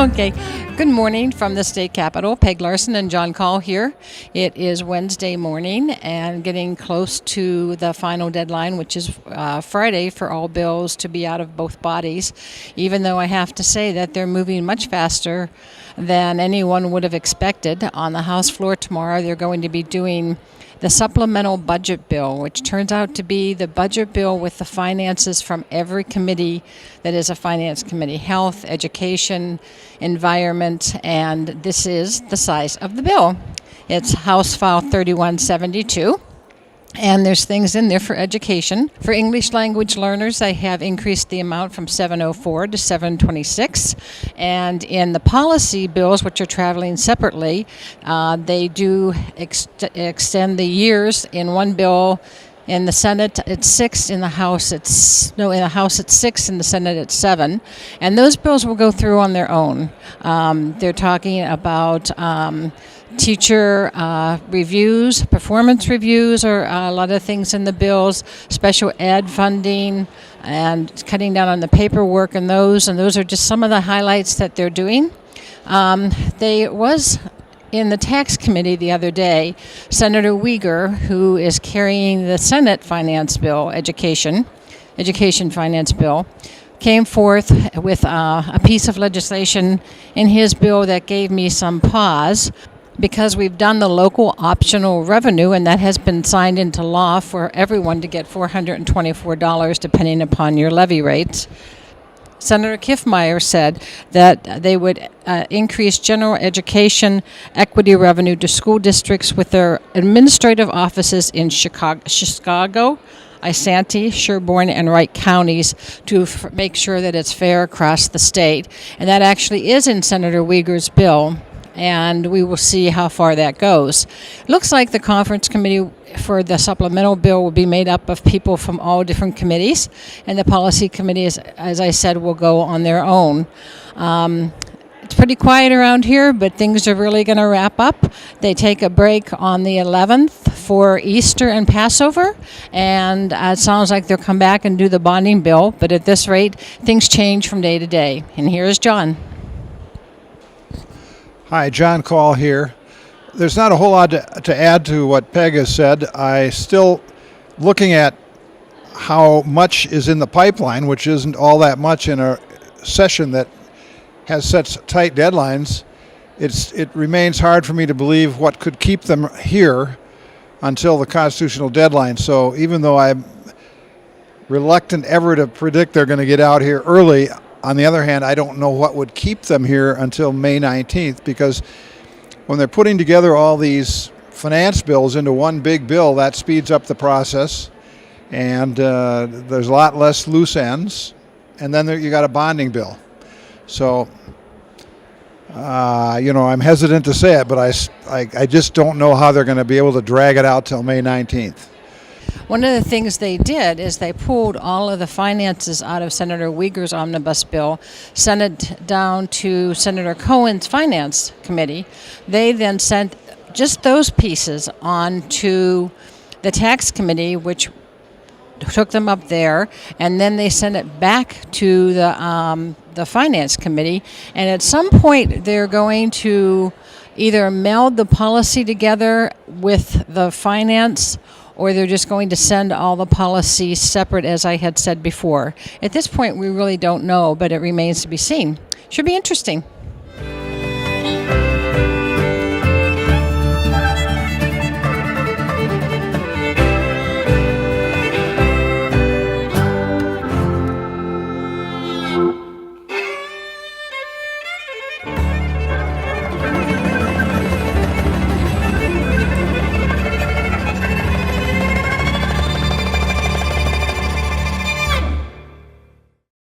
Okay. Good morning from the state capitol. Peg Larson and John Call here. It is Wednesday morning and getting close to the final deadline, which is Friday, for all bills to be out of both bodies, even though I have to say that they're moving much faster than anyone would have expected. On the House floor tomorrow, they're going to be doing the supplemental budget bill, which turns out to be the budget bill with the finances from every committee that is a finance committee: health, education, environment, and this is the size of the bill. It's House File 3172. And there's things in there for education. For English language learners, I have increased the amount from $704 to $726. And in the policy bills, which are traveling separately, they do extend the years. In one bill, in the Senate, it's 6. In the House, it's 6. In the Senate, it's 7. And those bills will go through on their own. They're talking about teacher reviews, performance reviews, or a lot of things in the bills, special ed funding, and cutting down on the paperwork and those are just some of the highlights that they're doing. They was in the tax committee the other day, Senator Uyghur, who is carrying the Senate finance bill, education finance bill, came forth with a piece of legislation in his bill that gave me some pause, because we've done the local optional revenue, and that has been signed into law for everyone to get $424 depending upon your levy rates. Senator Kiffmeyer said that they would increase general education equity revenue to school districts with their administrative offices in Chicago, Isanti, Sherborne, and Wright counties to make sure that it's fair across the state. And that actually is in Senator Uyghur's bill, and we will see how far that goes. Looks like the conference committee for the supplemental bill will be made up of people from all different committees, and the policy committee, as I said, will go on their own. It's pretty quiet around here, but things are really going to wrap up. They take a break on the 11th for Easter and Passover, and it sounds like they'll come back and do the bonding bill, but at this rate, things change from day to day. And here's John. Hi, John Call here. There's not a whole lot to add to what Peg has said. I still looking at how much is in the pipeline, which isn't all that much in a session that has such tight deadlines. It remains hard for me to believe what could keep them here until the constitutional deadline. So even though I'm reluctant ever to predict they're going to get out here early, on the other hand, I don't know what would keep them here until May 19th, because when they're putting together all these finance bills into one big bill, that speeds up the process, and there's a lot less loose ends, and then you got a bonding bill. So, I'm hesitant to say it, but I just don't know how they're going to be able to drag it out till May 19th. One of the things they did is they pulled all of the finances out of Senator Uyghur's omnibus bill, sent it down to Senator Cohen's finance committee. They then sent just those pieces on to the tax committee, which took them up there, and then they sent it back to the finance committee. And at some point, they're going to either meld the policy together with the finance, or they're just going to send all the policies separate, as I had said before. At this point, we really don't know, but it remains to be seen. Should be interesting.